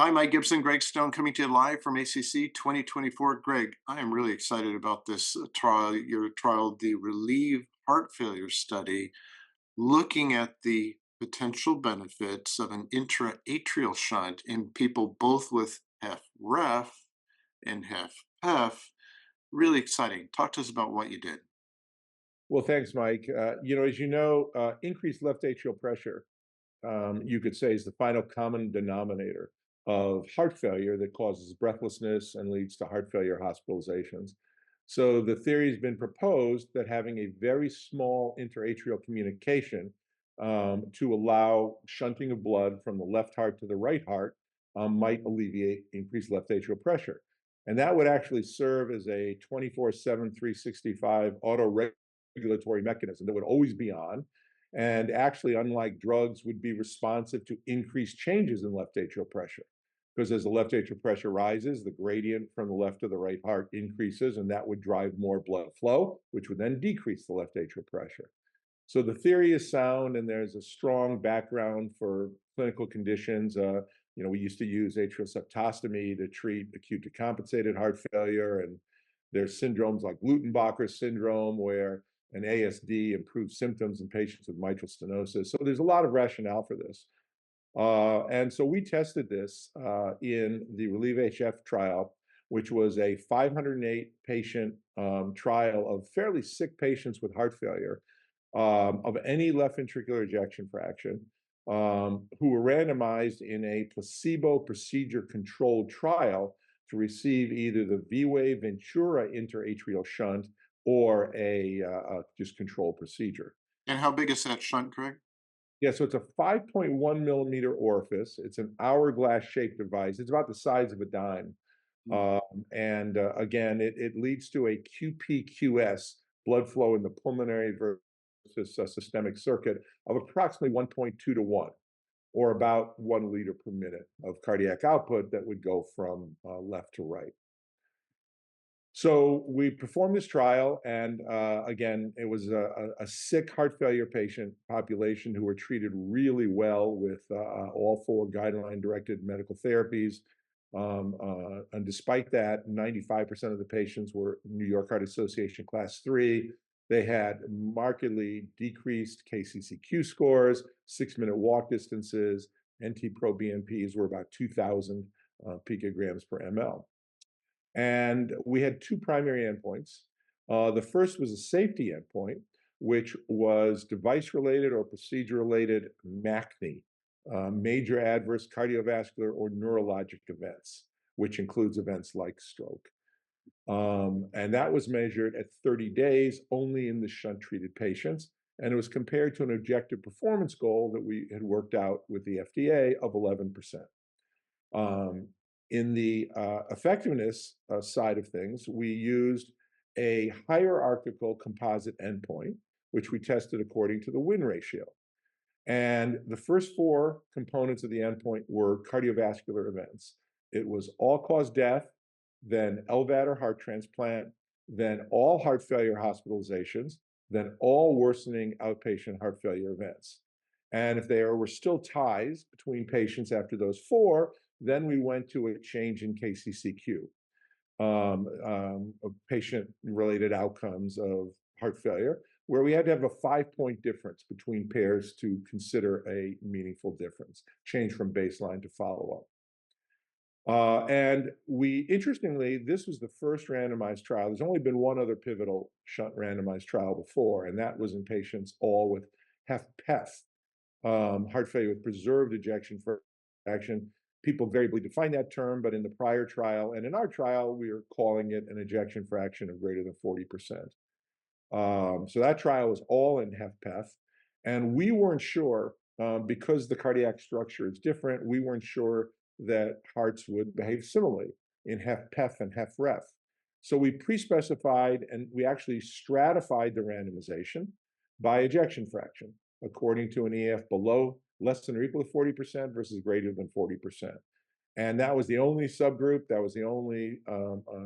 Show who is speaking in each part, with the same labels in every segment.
Speaker 1: Hi, Mike Gibson, Greg Stone coming to you live from ACC 2024. Greg, I am really excited about this trial, your trial, the Relieve Heart Failure Study, looking at the potential benefits of an intraatrial shunt in people both with HfrEF and HfpEF. Really exciting. Talk to us about what you did.
Speaker 2: Well, thanks, Mike. As you know, increased left atrial pressure, you could say, is the final common denominator of heart failure that causes breathlessness and leads to heart failure hospitalizations. So the theory has been proposed that having a very small interatrial communication to allow shunting of blood from the left heart to the right heart might alleviate increased left atrial pressure. And that would actually serve as a 24/7, 365 auto-regulatory mechanism that would always be on, and actually, unlike drugs, would be responsive to increased changes in left atrial pressure. Because as the left atrial pressure rises, the gradient from the left to the right heart increases, and that would drive more blood flow, which would then decrease the left atrial pressure. So the theory is sound, and there's a strong background for clinical conditions. We used to use atrial septostomy to treat acute decompensated heart failure, and there's syndromes like Lutenbacher syndrome, where an ASD improves symptoms in patients with mitral stenosis. So there's a lot of rationale for this. And so we tested this in the Relieve HF trial, which was a 508 patient trial of fairly sick patients with heart failure of any left ventricular ejection fraction, who were randomized in a placebo procedure controlled trial to receive either the V-Wave Ventura interatrial shunt or a just control procedure.
Speaker 1: And how big is that shunt, Greg?
Speaker 2: Yeah, so it's a 5.1 millimeter orifice. It's an hourglass shaped device. It's about the size of a dime. And again, it leads to a QPQS, blood flow in the pulmonary versus systemic circuit, of approximately 1.2 to 1, or about 1 liter per minute of cardiac output that would go from left to right. So we performed this trial, and again, it was a sick heart failure patient population who were treated really well with all 4 guideline-directed medical therapies. And despite that, 95% of the patients were New York Heart Association Class 3. They had markedly decreased KCCQ scores, 6-minute walk distances, NT-proBNPs were about 2,000 picograms per ml. And we had 2 primary endpoints. The first was a safety endpoint, which was device-related or procedure-related MACNE, major adverse cardiovascular or neurologic events, which includes events like stroke. And that was measured at 30 days only in the shunt-treated patients, and it was compared to an objective performance goal that we had worked out with the FDA of 11%. In the effectiveness side of things, we used a hierarchical composite endpoint, which we tested according to the win ratio. And the first 4 components of the endpoint were cardiovascular events. It was all-cause death, then LVAD or heart transplant, then all heart failure hospitalizations, then all worsening outpatient heart failure events. And if there were still ties between patients after those 4, then we went to a change in KCCQ, of patient-related outcomes of heart failure, where we had to have a 5-point difference between pairs to consider a meaningful difference, change from baseline to follow-up. And interestingly, this was the first randomized trial. There's only been one other pivotal shunt randomized trial before, and that was in patients all with HfpEF, heart failure with preserved ejection fraction. People variably define that term, but in the prior trial and in our trial, we are calling it an ejection fraction of greater than 40%. So that trial was all in HfpEF, and we weren't sure, because the cardiac structure is different, we weren't sure that hearts would behave similarly in HfpEF and HfrEF. So we pre-specified, and we actually stratified the randomization by ejection fraction, according to an EF below less than or equal to 40% versus greater than 40%. And that was the only subgroup, that was the only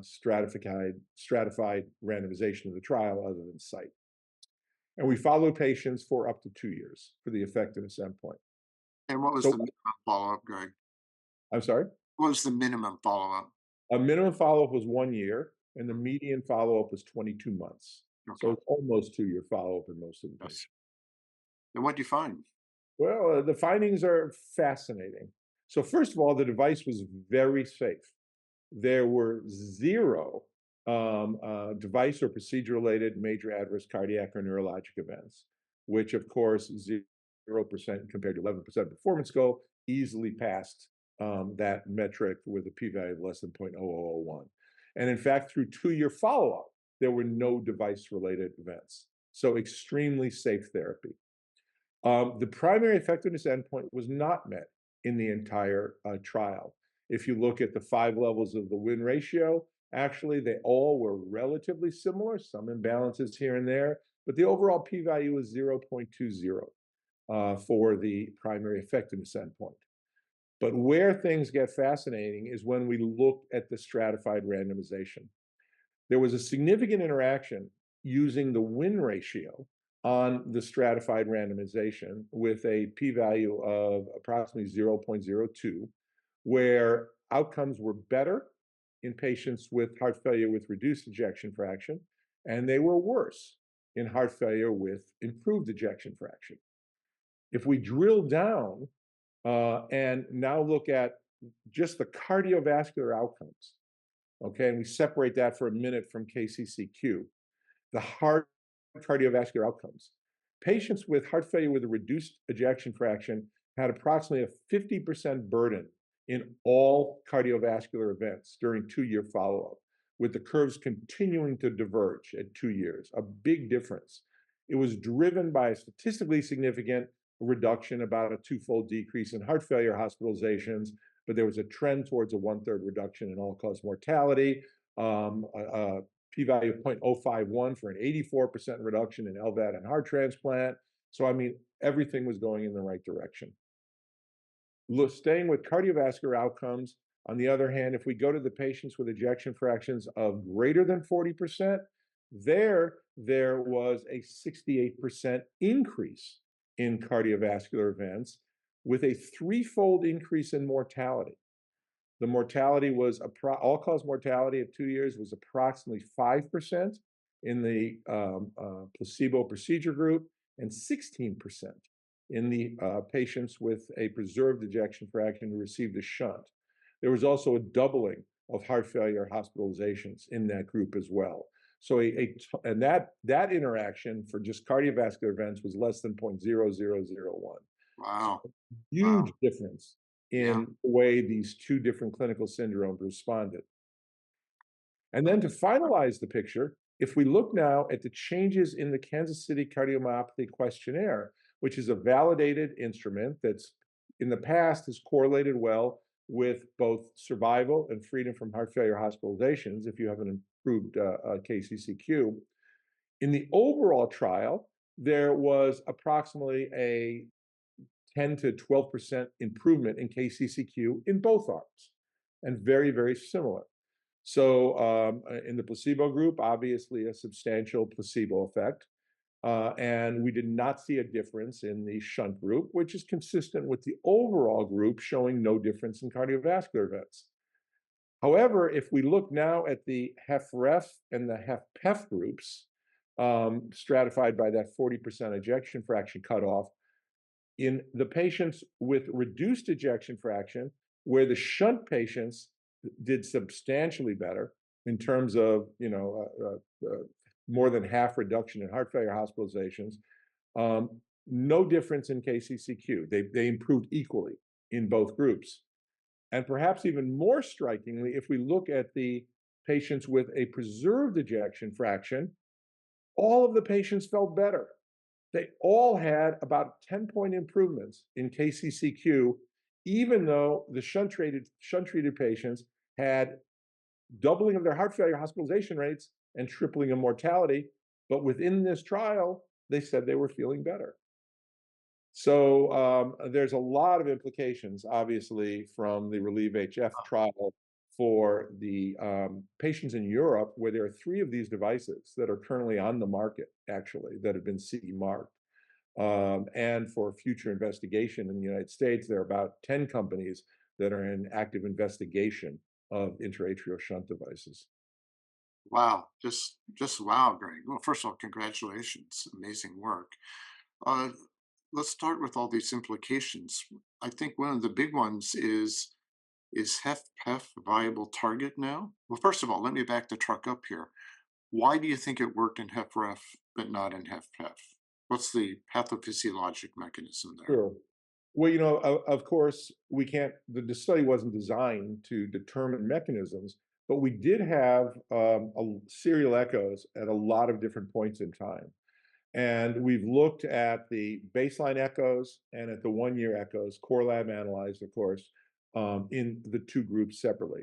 Speaker 2: stratified randomization of the trial other than site. And we followed patients for up to 2 years for the effectiveness endpoint.
Speaker 1: And what was
Speaker 2: So,
Speaker 1: the follow-up, Greg?
Speaker 2: I'm sorry?
Speaker 1: What was the minimum follow-up?
Speaker 2: A minimum follow-up was 1 year, and the median follow-up was 22 months. So
Speaker 1: Okay,
Speaker 2: it's almost 2-year follow-up in most of the
Speaker 1: yes.
Speaker 2: patients.
Speaker 1: And what do you find?
Speaker 2: Well, the findings are fascinating. So first of all, the device was very safe. There were zero device or procedure-related major adverse cardiac or neurologic events, which of course 0% compared to 11% performance goal easily passed that metric with a p-value of less than 0.0001. And in fact, through 2-year follow-up, there were no device-related events. So extremely safe therapy. The primary effectiveness endpoint was not met in the entire trial. If you look at the 5 levels of the win ratio, actually they all were relatively similar, some imbalances here and there, but the overall p-value was 0.20 for the primary effectiveness endpoint. But where things get fascinating is when we look at the stratified randomization. There was a significant interaction using the win ratio on the stratified randomization with a p-value of approximately 0.02, where outcomes were better in patients with heart failure with reduced ejection fraction, and they were worse in heart failure with improved ejection fraction. If we drill down and now look at just the cardiovascular outcomes, okay, and we separate that for a minute from KCCQ, the heart cardiovascular outcomes. Patients with heart failure with a reduced ejection fraction had approximately a 50% burden in all cardiovascular events during 2-year follow-up, with the curves continuing to diverge at 2 years, a big difference. It was driven by a statistically significant reduction, about a 2-fold decrease in heart failure hospitalizations, but there was a trend towards a 1/3 reduction in all-cause mortality, a p-value of 0.051 for an 84% reduction in LVAD and heart transplant. So, I mean, everything was going in the right direction. Staying with cardiovascular outcomes, on the other hand, if we go to the patients with ejection fractions of greater than 40%, there was a 68% increase in cardiovascular events with a 3-fold increase in mortality. The mortality was all-cause mortality at 2 years was approximately 5% in the placebo procedure group and 16% in the patients with a preserved ejection fraction who received a shunt. There was also a doubling of heart failure hospitalizations in that group as well. So and that interaction for just cardiovascular events was less than 0.0001. So
Speaker 1: Wow.
Speaker 2: huge
Speaker 1: Wow.
Speaker 2: difference
Speaker 1: Yeah.
Speaker 2: in the way these two different clinical syndromes responded. And then to finalize the picture, if we look now at the changes in the Kansas City Cardiomyopathy Questionnaire, which is a validated instrument that's in the past has correlated well with both survival and freedom from heart failure hospitalizations if you have an improved KCCQ. In the overall trial, there was approximately a 10 to 12% improvement in KCCQ in both arms, and very, very similar. So in the placebo group, obviously a substantial placebo effect. And we did not see a difference in the shunt group, which is consistent with the overall group showing no difference in cardiovascular events. However, if we look now at the HfrEF and the HfpEF groups, stratified by that 40% ejection fraction cutoff, in the patients with reduced ejection fraction, where the shunt patients did substantially better in terms of, more than half reduction in heart failure hospitalizations, no difference in KCCQ. They improved equally in both groups. And perhaps even more strikingly, if we look at the patients with a preserved ejection fraction, all of the patients felt better. They all had about 10-point improvements in KCCQ, even though the shunt-treated patients had doubling of their heart failure hospitalization rates and tripling of mortality. But within this trial, they said they were feeling better. So there's a lot of implications, obviously, from the RELIEVE-HF trial for the patients in Europe, where there are 3 of these devices that are currently on the market, actually, that have been CE marked. And for future investigation in the United States, there are about 10 companies that are in active investigation of intraatrial shunt devices.
Speaker 1: Wow, just wow, Greg. Well, first of all, congratulations. Amazing work. Uh, let's start with all these implications. I think one of the big ones is HfpEF a viable target now? Well, first of all, let me back the truck up here. Why do you think it worked in HfrEF but not in HfpEF? What's the pathophysiologic mechanism there?
Speaker 2: Sure. Well, of course, we can't, the study wasn't designed to determine mechanisms, but we did have serial echoes at a lot of different points in time. And we've looked at the baseline echoes and at the 1 year echoes, core lab analyzed, of course, in the two groups separately.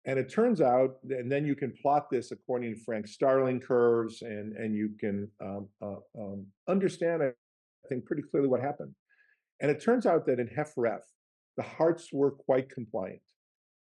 Speaker 2: And it turns out, and then you can plot this according to Frank Starling curves, and you can understand, I think, pretty clearly what happened. And it turns out that in HfrEF, the hearts were quite compliant,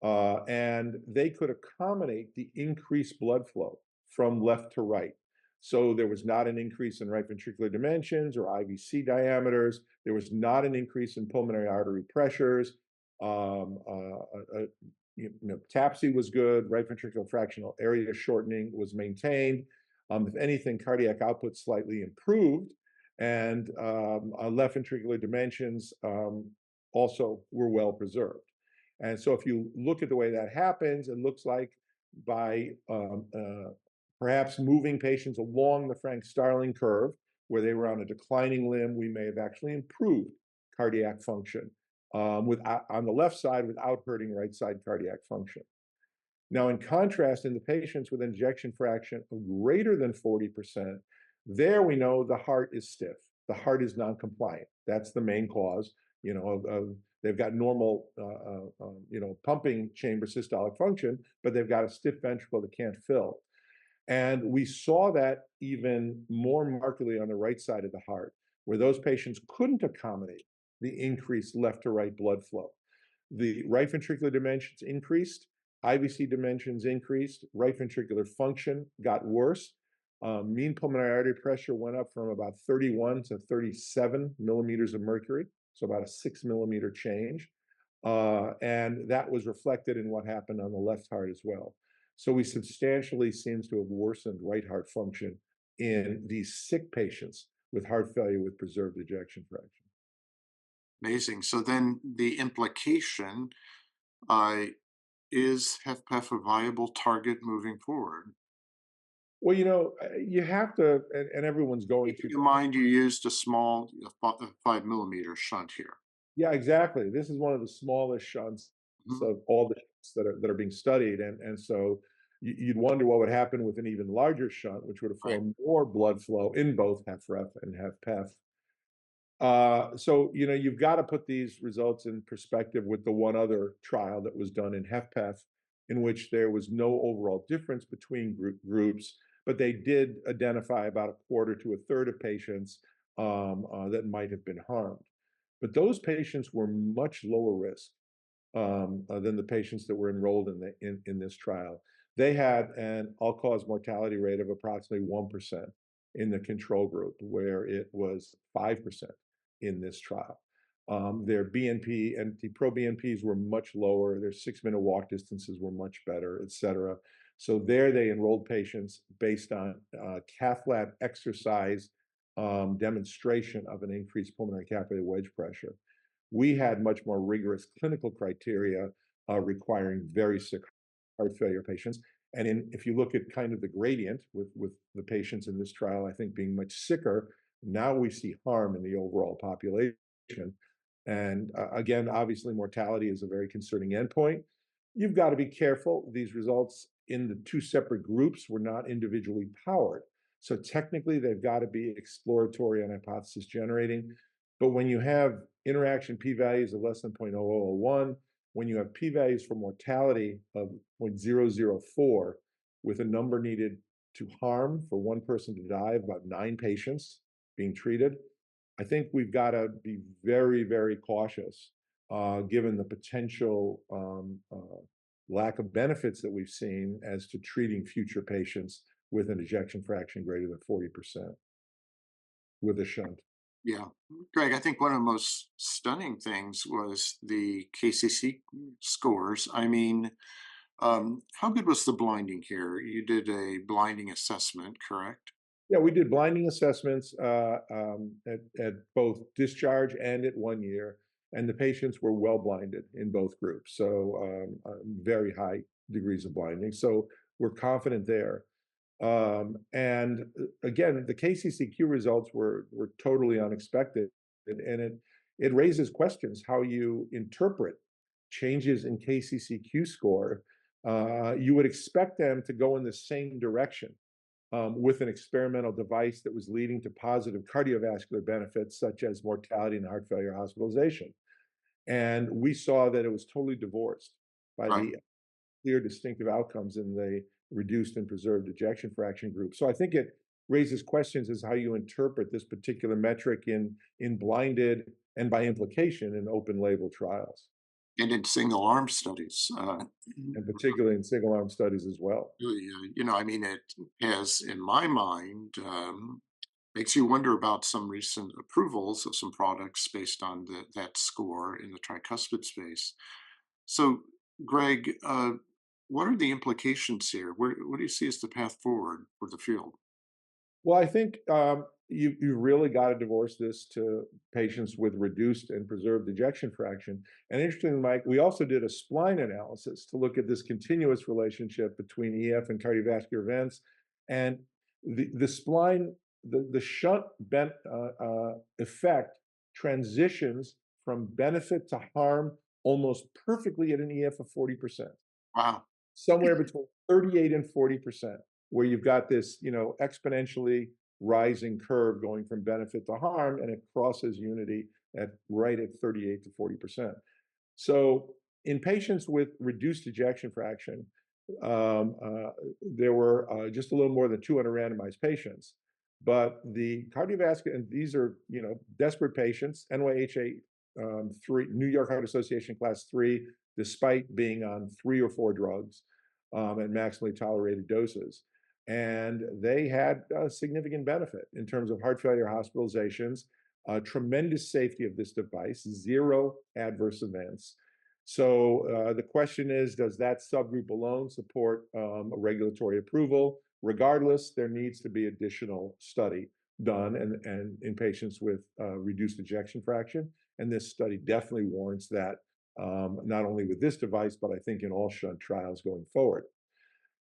Speaker 2: and they could accommodate the increased blood flow from left to right. So there was not an increase in right ventricular dimensions or IVC diameters. There was not an increase in pulmonary artery pressures. Um, uh, uh, TAPSE was good. Right ventricular fractional area shortening was maintained. If anything, cardiac output slightly improved, and left ventricular dimensions also were well preserved. And so if you look at the way that happens, it looks like by perhaps moving patients along the Frank Starling curve, where they were on a declining limb, we may have actually improved cardiac function on the left side without hurting right side cardiac function. Now, in contrast, in the patients with an ejection fraction of greater than 40%, there we know the heart is stiff. The heart is non-compliant. That's the main cause. They've got normal, pumping chamber systolic function, but they've got a stiff ventricle that can't fill. And we saw that even more markedly on the right side of the heart, where those patients couldn't accommodate the increased left to right blood flow. The right ventricular dimensions increased, IVC dimensions increased, right ventricular function got worse. Mean pulmonary artery pressure went up from about 31 to 37 millimeters of mercury, so about a 6 millimeter change. And that was reflected in what happened on the left heart as well. So we substantially seems to have worsened right heart function in these sick patients with heart failure with preserved ejection fraction.
Speaker 1: Amazing. So then the implication uh, is HFpEF a viable target moving forward?
Speaker 2: Well, you have to, and everyone's going
Speaker 1: Keeping
Speaker 2: to.
Speaker 1: in mind you used a small 5 millimeter shunt here.
Speaker 2: Yeah, exactly. This is one of the smallest shunts
Speaker 1: Mhm.
Speaker 2: of all the shunts that are being studied, and so you'd wonder what would happen with an even larger shunt, which would
Speaker 1: Right.
Speaker 2: afford more blood flow in both HFrEF and HFpEF. So you've got to put these results in perspective with the one other trial that was done in HFpEF, in which there was no overall difference between groups, but they did identify about a quarter to a third of patients that might have been harmed. But those patients were much lower risk than the patients that were enrolled in this trial. They had an all-cause mortality rate of approximately 1% in the control group, where it was 5% in this trial. Their BNP and pro-BNPs were much lower. Their 6 minute walk distances were much better, et cetera. So there they enrolled patients based on cath lab exercise demonstration of an increased pulmonary capillary wedge pressure. We had much more rigorous clinical criteria requiring very sick heart failure patients. And if you look at kind of the gradient with the patients in this trial, I think being much sicker, now we see harm in the overall population. And again, obviously, mortality is a very concerning endpoint. You've got to be careful. These results in the two separate groups were not individually powered. So technically, they've got to be exploratory and hypothesis generating. But when you have interaction p-values of less than 0.0001, when you have p-values for mortality of 0.004, with a number needed to harm for one person to die, about 9 patients being treated, I think we've got to be very, very cautious, given the potential lack of benefits that we've seen as to treating future patients with an ejection fraction greater than 40% with a shunt.
Speaker 1: Yeah. Greg, I think one of the most stunning things was the KCC scores. I mean, how good was the blinding here? You did a blinding assessment, correct?
Speaker 2: Yeah, we did blinding assessments at both discharge and at 1 year, and the patients were well blinded in both groups. So very high degrees of blinding. So we're confident there. And again, the KCCQ results were totally unexpected, and it raises questions how you interpret changes in KCCQ score. You would expect them to go in the same direction with an experimental device that was leading to positive cardiovascular benefits, such as mortality and heart failure hospitalization. And we saw that it was totally divorced by
Speaker 1: Right.
Speaker 2: the clear distinctive outcomes in the reduced and preserved ejection fraction group. So I think it raises questions as how you interpret this particular metric in blinded and by implication in open label trials,
Speaker 1: And in single arm studies.
Speaker 2: and particularly in single arm studies as well.
Speaker 1: Really, I mean, it has, in my mind, makes you wonder about some recent approvals of some products based on that score in the tricuspid space. So, Greg, what are the implications here? What do you see as the path forward for the field?
Speaker 2: Well, I think you really got to divorce this to patients with reduced and preserved ejection fraction. And interestingly, Mike, we also did a spline analysis to look at this continuous relationship between EF and cardiovascular events. And the spline, the shunt effect transitions from benefit to harm almost perfectly at an EF of 40%,
Speaker 1: Wow.
Speaker 2: somewhere between 38 and 40%, where you've got this, exponentially rising curve going from benefit to harm, and it crosses unity at right at 38 to 40%. So in patients with reduced ejection fraction, um, uh, there were just a little more than 200 randomized patients. But the cardiovascular, and these are, desperate patients, NYHA 3, New York Heart Association class 3, despite being on 3 or 4 drugs at maximally tolerated doses. And they had a significant benefit in terms of heart failure hospitalizations, tremendous safety of this device, zero adverse events. So the question is, does that subgroup alone support a regulatory approval? Regardless, there needs to be additional study done and in patients with reduced ejection fraction. And this study definitely warrants that, not only with this device, but I think in all shunt trials going forward.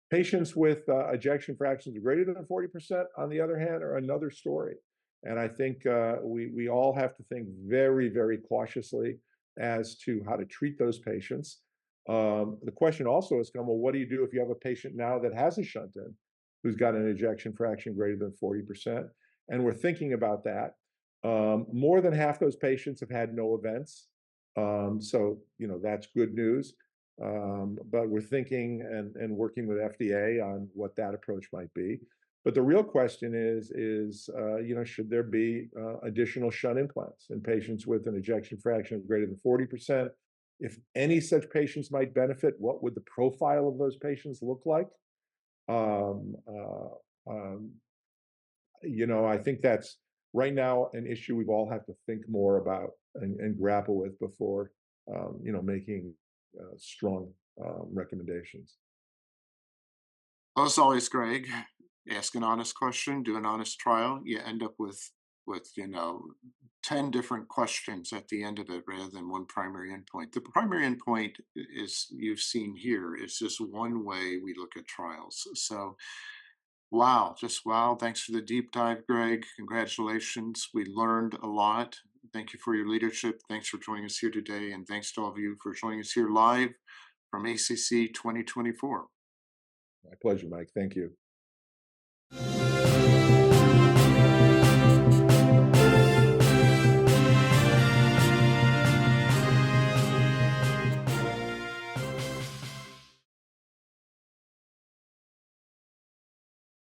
Speaker 2: Patients with ejection fractions greater than 40%, on the other hand, are another story. And I think we all have to think very, very cautiously as to how to treat those patients. The question also has come, well, what do you do if you have a patient now that has a shunt in, who's got an ejection fraction greater than 40%? And we're thinking about that. More than half those patients have had no events. So, that's good news. But we're thinking and working with FDA on what that approach might be. But the real question is, should there be additional shunt implants in patients with an ejection fraction of greater than 40%? If any such patients might benefit, what would the profile of those patients look like? Um, uh, um, I think that's right now an issue we've all have to think more about and grapple with before, making strong recommendations.
Speaker 1: Well, as always, Greg, ask an honest question, do an honest trial. You end up with 10 different questions at the end of it rather than one primary endpoint. The primary endpoint is you've seen here is just one way we look at trials. So wow, just wow. Thanks for the deep dive, Greg. Congratulations. We learned a lot. Thank you for your leadership. Thanks for joining us here today. And thanks to all of you for joining us here live from ACC 2024.
Speaker 2: My pleasure, Mike. Thank you.